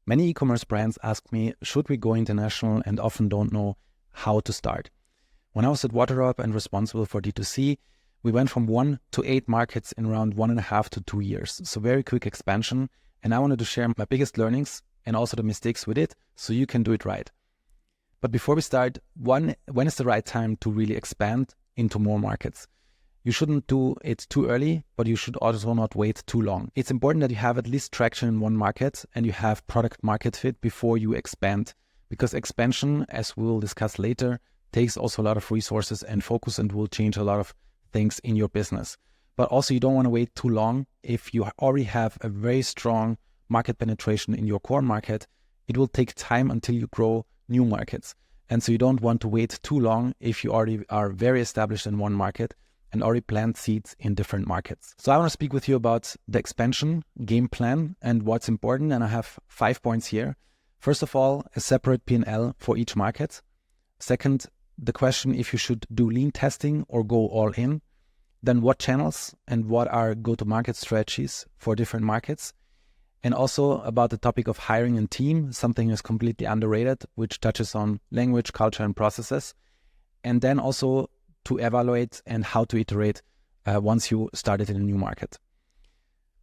Many e-commerce brands ask me, should we go international, and often don't know how to start. When I was at Waterdrop and responsible for D2C, we went from 1 to 8 markets in around 1.5 to 2 years. So very quick expansion. And I wanted to share my biggest learnings and also the mistakes with it so you can do it right. But before we start, when is the right time to really expand into more markets? You shouldn't do it too early, but you should also not wait too long. It's important that you have at least traction in one market and you have product market fit before you expand, because expansion, as we'll discuss later, takes also a lot of resources and focus and will change a lot of things in your business. But also you don't want to wait too long. If you already have a very strong market penetration in your core market, it will take time until you grow new markets. And so you don't want to wait too long if you already are very established in one market and already plant seeds in different markets. So I want to speak with you about the expansion game plan and what's important. And I have 5 points here. First of all, a separate P&L for each market. Second, the question if you should do lean testing or go all in. Then what channels and what are go-to-market strategies for different markets. And also about the topic of hiring and team, something is completely underrated, which touches on language, culture, and processes. And then also to evaluate and how to iterate once you started in a new market.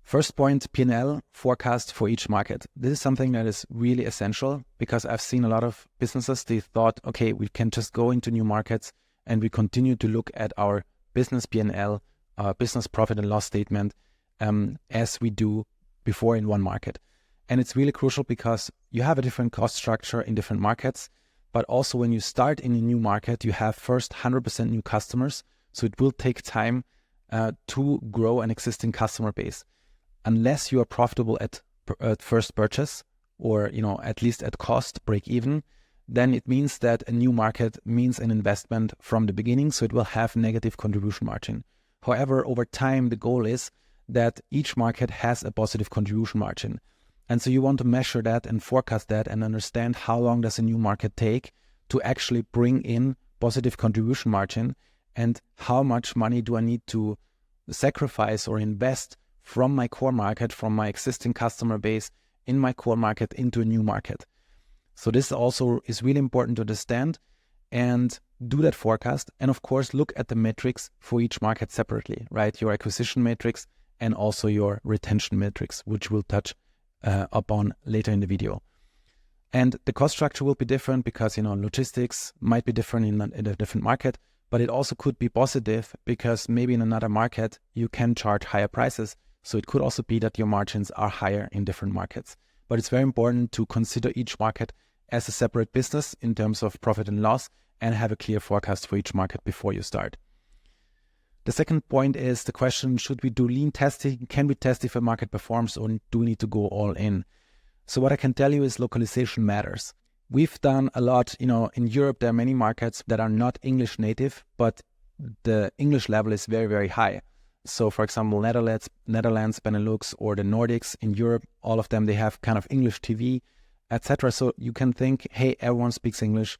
First point, P&L forecast for each market. This is something that is really essential because I've seen a lot of businesses, they thought, okay, we can just go into new markets and we continue to look at our business P&L, our business profit and loss statement as we do before in one market. And it's really crucial because you have a different cost structure in different markets. But also when you start in a new market, you have first 100% new customers. So it will take time to grow an existing customer base. Unless you are profitable at first purchase or, at least at cost break even, then it means that a new market means an investment from the beginning. So it will have negative contribution margin. However, over time, the goal is that each market has a positive contribution margin. And so you want to measure that and forecast that and understand how long does a new market take to actually bring in positive contribution margin and how much money do I need to sacrifice or invest from my core market, from my existing customer base in my core market into a new market. So this also is really important to understand and do that forecast. And of course, look at the metrics for each market separately, right? Your acquisition metrics and also your retention metrics, which we'll touch upon later in the video. And the cost structure will be different because, logistics might be different in a different market, but it also could be positive because maybe in another market, you can charge higher prices. So it could also be that your margins are higher in different markets. But it's very important to consider each market as a separate business in terms of profit and loss and have a clear forecast for each market before you start. The second point is the question, should we do lean testing? Can we test if a market performs or do we need to go all in? So what I can tell you is localization matters. We've done a lot, in Europe, there are many markets that are not English native, but the English level is very, very high. So for example, Netherlands, Benelux, or the Nordics in Europe, all of them, they have kind of English TV, etc. So you can think, hey, everyone speaks English.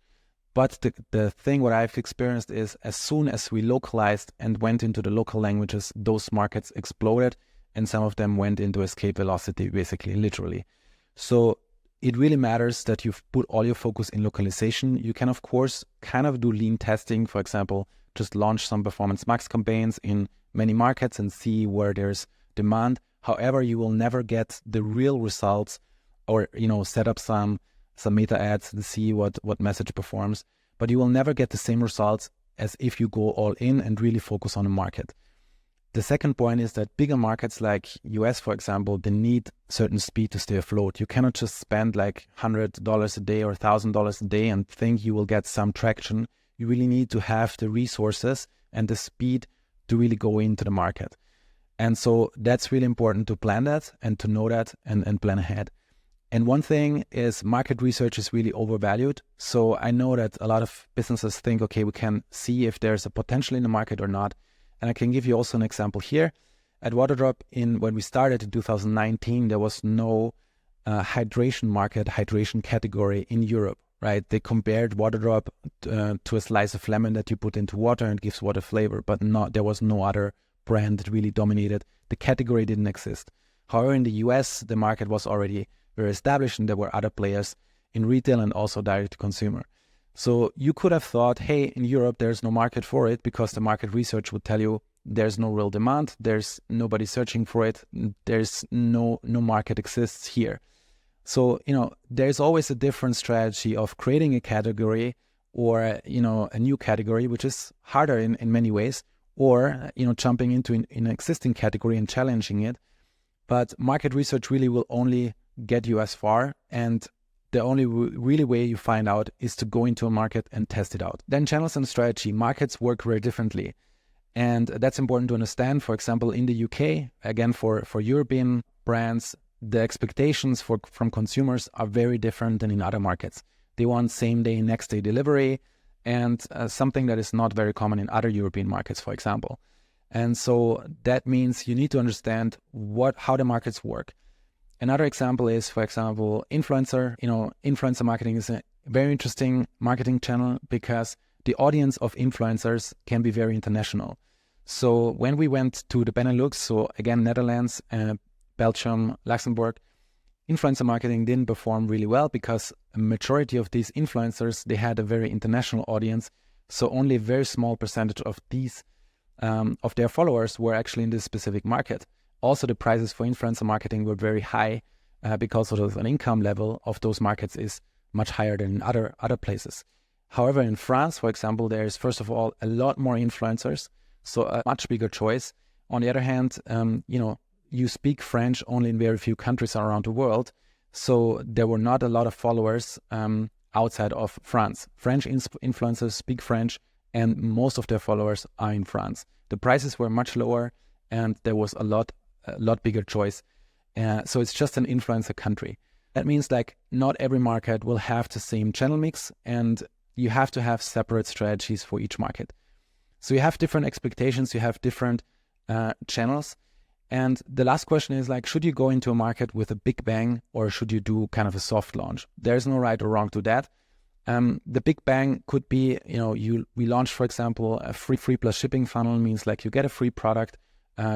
But the thing what I've experienced is as soon as we localized and went into the local languages, those markets exploded and some of them went into escape velocity, basically, literally. So it really matters that you've put all your focus in localization. You can, of course, kind of do lean testing. For example, just launch some performance max campaigns in many markets and see where there's demand. However, you will never get the real results or, set up some meta ads to see what message performs, but you will never get the same results as if you go all in and really focus on a market. The second point is that bigger markets like US, for example, they need certain speed to stay afloat. You cannot just spend like $100 a day or $1,000 a day and think you will get some traction. You really need to have the resources and the speed to really go into the market. And so that's really important to plan that and to know that and plan ahead. And one thing is market research is really overvalued. So I know that a lot of businesses think, okay, we can see if there's a potential in the market or not. And I can give you also an example here. At Waterdrop, when we started in 2019, there was no hydration category in Europe, right? They compared Waterdrop to a slice of lemon that you put into water and gives water flavor, but there was no other brand that really dominated. The category didn't exist. However, in the US, the market was already very established, and there were other players in retail and also direct to consumer. So you could have thought, hey, in Europe, there's no market for it, because the market research would tell you there's no real demand, there's nobody searching for it, there's no market exists here. So, there's always a different strategy of creating a category or, a new category, which is harder in many ways, or, jumping into an existing category and challenging it. But market research really will only get you as far, and the only really way you find out is to go into a market and test it out. Then channels and strategy. Markets work very differently. And that's important to understand. For example, in the UK, again, for European brands, the expectations from consumers are very different than in other markets. They want same day, next day delivery, and something that is not very common in other European markets, for example. And so that means you need to understand how the markets work. Another example is, for example, influencer. Influencer marketing is a very interesting marketing channel because the audience of influencers can be very international. So when we went to the Benelux, so again, Netherlands, Belgium, Luxembourg, influencer marketing didn't perform really well because a majority of these influencers, they had a very international audience. So only a very small percentage of these, of their followers were actually in this specific market. Also, the prices for influencer marketing were very high because of an income level of those markets is much higher than in other places. However, in France, for example, there is, first of all, a lot more influencers, so a much bigger choice. On the other hand, you speak French only in very few countries around the world, so there were not a lot of followers outside of France. French influencers speak French, and most of their followers are in France. The prices were much lower, and there was a lot bigger choice. So it's just an influencer country. That means not every market will have the same channel mix, and you have to have separate strategies for each market. So you have different expectations, you have different channels. And the last question is should you go into a market with a big bang, or should you do kind of a soft launch? There's no right or wrong to that. The big bang could be, we launched, for example, a free plus shipping funnel, means you get a free product,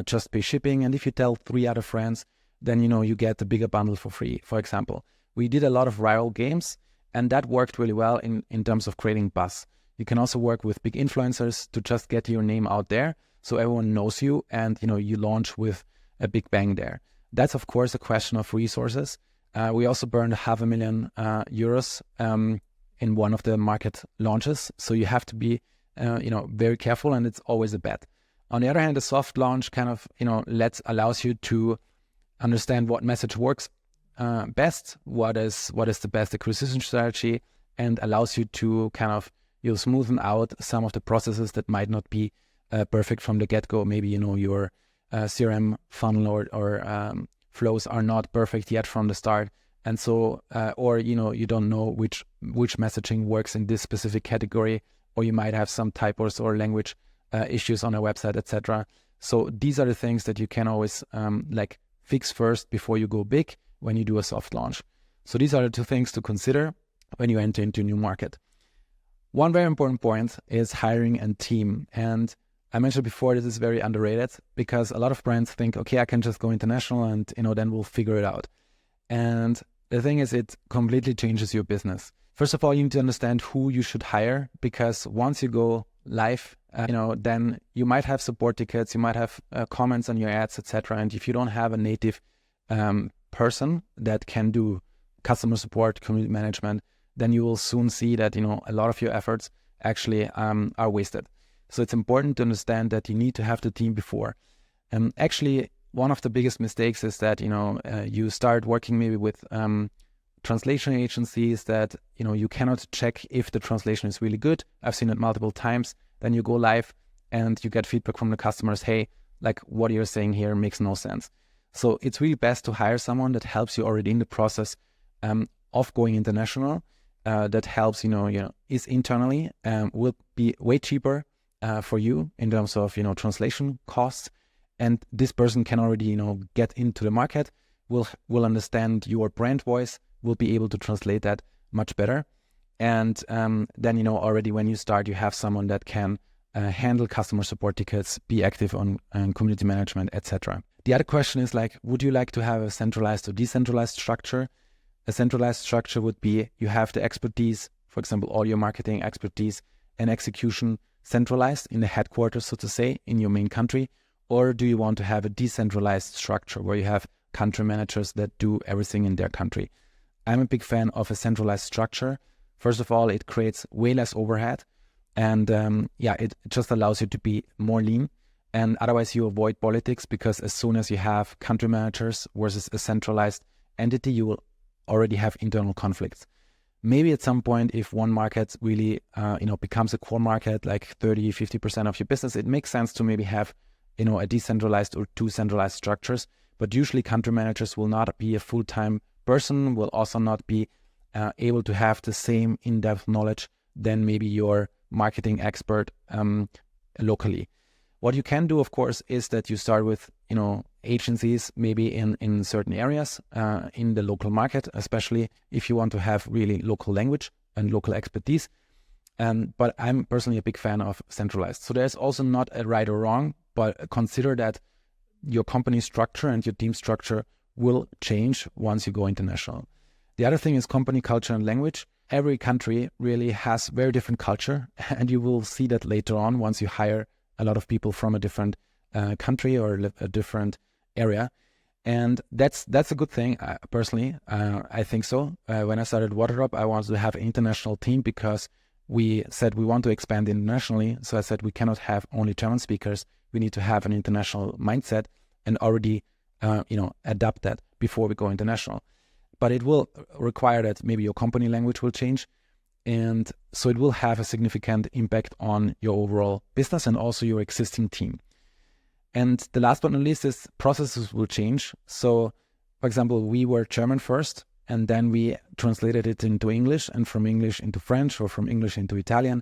just pay shipping. And if you tell 3 other friends, then, you get the bigger bundle for free, for example. We did a lot of viral games, and that worked really well in terms of creating buzz. You can also work with big influencers to just get your name out there so everyone knows you, and, you launch with a big bang there. That's, of course, a question of resources. We also burned €500,000 in one of the market launches. So you have to be, very careful, and it's always a bet. On the other hand, a soft launch kind of, allows you to understand what message works best, what is the best acquisition strategy, and allows you to kind of, smoothen out some of the processes that might not be perfect from the get-go. Maybe, your CRM funnel or flows are not perfect yet from the start. And so, or, you don't know which messaging works in this specific category, or you might have some typos or language issues on a website, etc. So these are the things that you can always fix first before you go big when you do a soft launch. So these are the 2 things to consider when you enter into a new market. One very important point is hiring and team. And I mentioned before, this is very underrated because a lot of brands think, okay, I can just go international and, then we'll figure it out. And the thing is, it completely changes your business. First of all, you need to understand who you should hire, because once you go live, then you might have support tickets, you might have comments on your ads, etc. And if you don't have a native person that can do customer support, community management, then you will soon see that, a lot of your efforts actually are wasted. So it's important to understand that you need to have the team before. Actually, one of the biggest mistakes is that, you start working maybe with translation agencies that, you cannot check if the translation is really good. I've seen it multiple times. Then you go live and you get feedback from the customers. Hey, what you're saying here makes no sense. So it's really best to hire someone that helps you already in the process of going international, that helps, is internally, will be way cheaper for you in terms of, translation costs. And this person can already, get into the market, will understand your brand voice, will be able to translate that much better. And then, already when you start, you have someone that can handle customer support tickets, be active on community management, etc. The other question is would you like to have a centralized or decentralized structure? A centralized structure would be you have the expertise, for example, all your marketing expertise and execution centralized in the headquarters, so to say, in your main country? Or do you want to have a decentralized structure where you have country managers that do everything in their country? I'm a big fan of a centralized structure. First of all, it creates way less overhead. And it just allows you to be more lean. And otherwise you avoid politics, because as soon as you have country managers versus a centralized entity, you will already have internal conflicts. Maybe at some point, if one market really becomes a core market, like 30-50% of your business, it makes sense to maybe have a decentralized or two centralized structures. But usually country managers will not be a full-time person, will also not be able to have the same in-depth knowledge than maybe your marketing expert locally. What you can do, of course, is that you start with agencies maybe in certain areas in the local market, especially if you want to have really local language and local expertise. But I'm personally a big fan of centralized. So there's also not a right or wrong, but consider that your company structure and your team structure will change once you go international. The other thing is company culture and language. Every country really has very different culture, and you will see that later on once you hire a lot of people from a different country or a different area. And that's a good thing. Personally, I think so. When I started Waterdrop, I wanted to have an international team because we said we want to expand internationally. So I said we cannot have only German speakers. We need to have an international mindset and already adapt that before we go international. But it will require that maybe your company language will change. And so it will have a significant impact on your overall business and also your existing team. And the last but not least is processes will change. So, for example, we were German first, and then we translated it into English, and from English into French, or from English into Italian.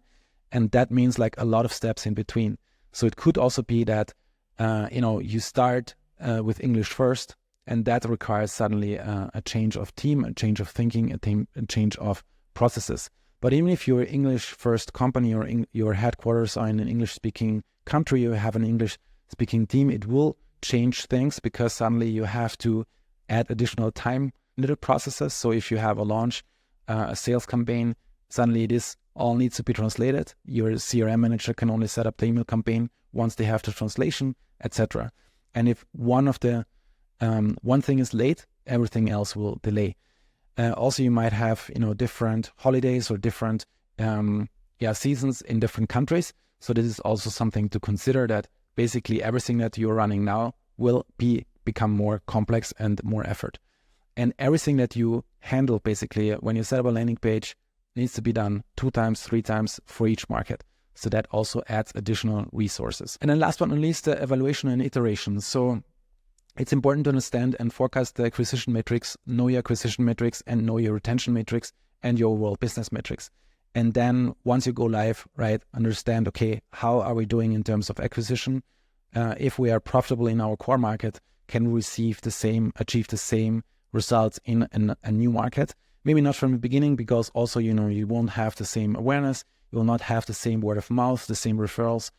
And that means like a lot of steps in between. So it could also be that, you start with English first, and that requires suddenly a change of team, a change of thinking, a change of processes. But even if you're an English first company or your headquarters are in an English speaking country, you have an English speaking team, it will change things because suddenly you have to add additional time into the processes. So if you have a launch, a sales campaign, suddenly this all needs to be translated. Your CRM manager can only set up the email campaign once they have the translation, etc. And if one thing is late, everything else will delay. Also, you might have different holidays or different seasons in different countries. So this is also something to consider, that basically everything that you're running now will become more complex and more effort. And everything that you handle, basically, when you set up a landing page, needs to be done 2 times, 3 times for each market. So that also adds additional resources. And then last but not least, the evaluation and iteration. So it's important to understand and forecast the acquisition metrics, know your acquisition metrics and know your retention metrics and your overall business metrics. And then once you go live, right, understand, okay, how are we doing in terms of acquisition? If we are profitable in our core market, can we achieve the same results in a new market? Maybe not from the beginning, because also, you won't have the same awareness. You will not have the same word of mouth, the same referrals,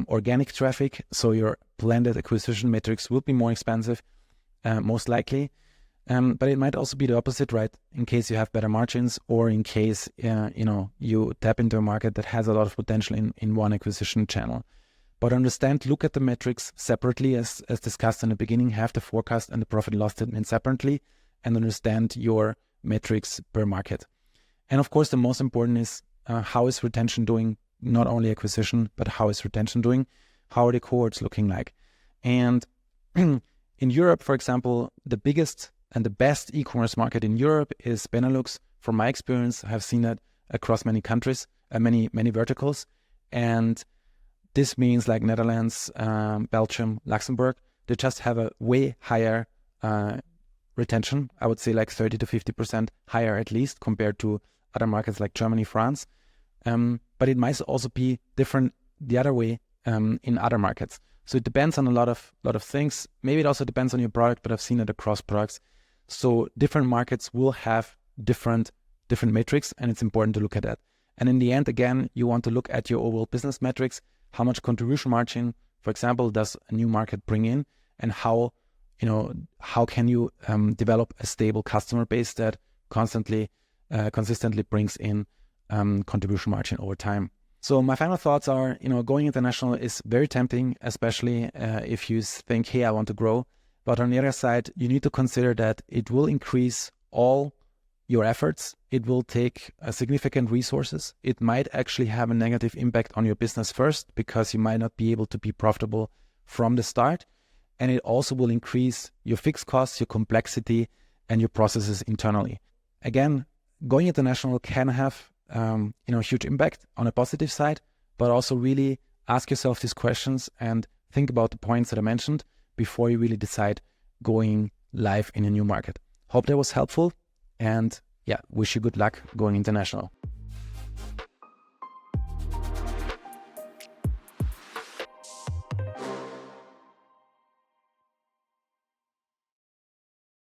organic traffic. So your blended acquisition metrics will be more expensive, most likely. But it might also be the opposite, right? In case you have better margins, or in case, you tap into a market that has a lot of potential in one acquisition channel. But understand, look at the metrics separately, as discussed in the beginning, have the forecast and the profit and loss statement separately, and understand your metrics per market. And of course, the most important is how is retention doing? Not only acquisition, but how is retention doing? How are the cohorts looking like? And in Europe, for example, the biggest and the best e-commerce market in Europe is Benelux. From my experience, I have seen that across many countries, many verticals. And this means like Netherlands, Belgium, Luxembourg, they just have a way higher retention. I would say like 30 to 50% higher at least compared to other markets like Germany, France. But it might also be different the other way in other markets. So it depends on a lot of things. Maybe it also depends on your product, but I've seen it across products. So different markets will have different metrics, and it's important to look at that. And in the end, again, you want to look at your overall business metrics. How much contribution margin, for example, does a new market bring in, and how can you develop a stable customer base that consistently brings in contribution margin over time. So my final thoughts are, going international is very tempting, especially if you think, hey, I want to grow. But on the other side, you need to consider that it will increase all your efforts. It will take significant resources. It might actually have a negative impact on your business first, because you might not be able to be profitable from the start. And it also will increase your fixed costs, your complexity, and your processes internally. Again, going international can have huge impact on a positive side, but also really ask yourself these questions and think about the points that I mentioned before you really decide going live in a new market. Hope that was helpful, and wish you good luck going international.